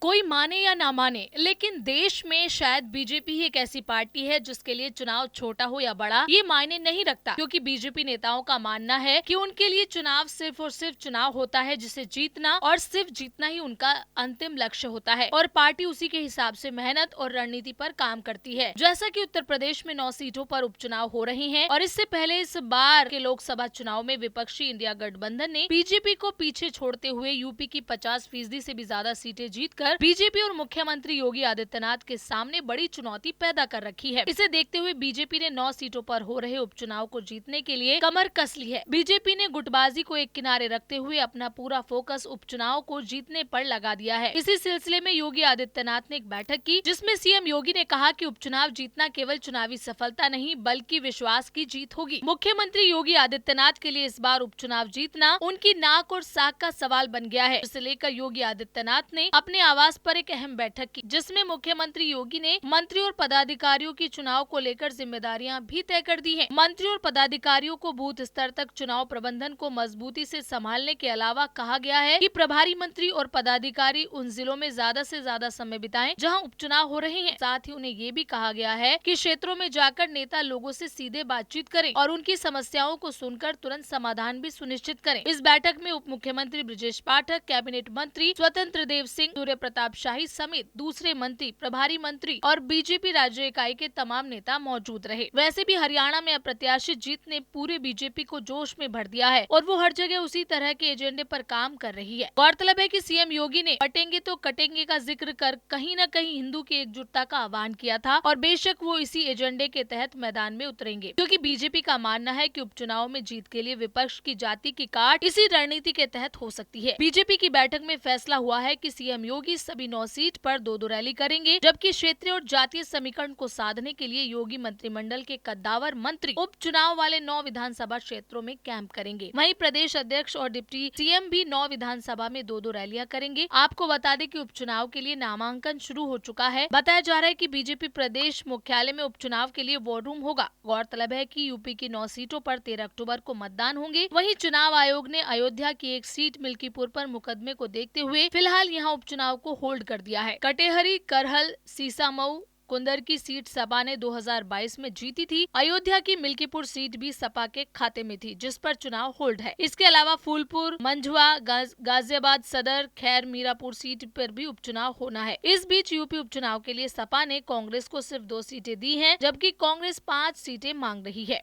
कोई माने या ना माने, लेकिन देश में शायद बीजेपी ही एक ऐसी पार्टी है जिसके लिए चुनाव छोटा हो या बड़ा ये मायने नहीं रखता, क्योंकि बीजेपी नेताओं का मानना है कि उनके लिए चुनाव सिर्फ और सिर्फ चुनाव होता है, जिसे जीतना और सिर्फ जीतना ही उनका अंतिम लक्ष्य होता है और पार्टी उसी के हिसाब से मेहनत और रणनीति पर काम करती है। जैसा कि उत्तर प्रदेश में 9 सीटों पर उपचुनाव हो रहे हैं और इससे पहले इस बार के लोकसभा चुनाव में विपक्षी इंडिया गठबंधन ने बीजेपी को पीछे छोड़ते हुए यूपी की 50% से भी ज्यादा सीटें जीतकर बीजेपी और मुख्यमंत्री योगी आदित्यनाथ के सामने बड़ी चुनौती पैदा कर रखी है। इसे देखते हुए बीजेपी ने 9 सीटों पर हो रहे उपचुनाव को जीतने के लिए कमर कस ली है। बीजेपी ने गुटबाजी को एक किनारे रखते हुए अपना पूरा फोकस उपचुनाव को जीतने पर लगा दिया है। इसी सिलसिले में योगी आदित्यनाथ ने एक बैठक की, जिसमें सीएम योगी ने कहा कि उपचुनाव जीतना केवल चुनावी सफलता नहीं बल्कि विश्वास की जीत होगी। मुख्यमंत्री योगी आदित्यनाथ के लिए इस बार उपचुनाव जीतना उनकी नाक और साख का सवाल बन गया है। इसे लेकर योगी आदित्यनाथ ने अपने आवास पर एक अहम बैठक की, जिसमें मुख्यमंत्री योगी ने मंत्री और पदाधिकारियों की चुनाव को लेकर जिम्मेदारियां भी तय कर दी हैं। मंत्री और पदाधिकारियों को बूथ स्तर तक चुनाव प्रबंधन को मजबूती से संभालने के अलावा कहा गया है कि प्रभारी मंत्री और पदाधिकारी उन जिलों में ज्यादा से ज्यादा समय बिताएं जहां उपचुनाव हो रहे हैं। साथ ही उन्हें ये भी कहा गया है कि क्षेत्रों में जाकर नेता लोगों से सीधे बातचीत करें और उनकी समस्याओं को सुनकर तुरंत समाधान भी सुनिश्चित करें। इस बैठक में उप मुख्यमंत्री ब्रजेश पाठक, कैबिनेट मंत्री स्वतंत्र देव सिंह, सूर्य प्रताप शाही समेत दूसरे मंत्री, प्रभारी मंत्री और बीजेपी राज्य इकाई के तमाम नेता मौजूद रहे। वैसे भी हरियाणा में अप्रत्याशित जीत ने पूरे बीजेपी को जोश में भर दिया है और वो हर जगह उसी तरह के एजेंडे पर काम कर रही है। गौरतलब है कि सीएम योगी ने बटेंगे तो कटेंगे का जिक्र कर कहीं न कहीं हिंदू की एकजुटता का आह्वान किया था और बेशक वो इसी एजेंडे के तहत मैदान में उतरेंगे, क्योंकि बीजेपी का मानना है कि उपचुनाव में जीत के लिए विपक्ष की जाति की काट इसी रणनीति के तहत हो सकती है। बीजेपी की बैठक में फैसला हुआ है कि सीएम योगी सभी 9 सीट पर 2-2 रैली करेंगे, जबकि क्षेत्रीय और जातीय समीकरण को साधने के लिए योगी मंत्रिमंडल के कद्दावर मंत्री उपचुनाव वाले 9 विधानसभा क्षेत्रों में कैंप करेंगे। वहीं प्रदेश अध्यक्ष और डिप्टी सीएम भी 9 विधानसभा में 2-2 रैलियां करेंगे। आपको बता दें कि उपचुनाव के लिए नामांकन शुरू हो चुका है। बताया जा रहा है कि बीजेपी प्रदेश मुख्यालय में उपचुनाव के लिए वॉर रूम होगा। गौरतलब है कि यूपी की 9 सीटों पर 13 अक्टूबर को मतदान होंगे। वहीं चुनाव आयोग ने अयोध्या की एक सीट मिल्कीपुर पर मुकदमे को देखते हुए फिलहाल यहां उपचुनाव को होल्ड कर दिया है। कटेहरी, करहल, सीसामऊ, कुंदर की सीट सपा ने 2022 में जीती थी। अयोध्या की मिल्कीपुर सीट भी सपा के खाते में थी, जिस पर चुनाव होल्ड है। इसके अलावा फूलपुर, मंझवा, गाजियाबाद सदर, खैर मीरापुर सीट पर भी उपचुनाव होना है। इस बीच यूपी उपचुनाव के लिए सपा ने कांग्रेस को सिर्फ 2 सीटें दी हैं, जबकि कांग्रेस 5 सीटें मांग रही है।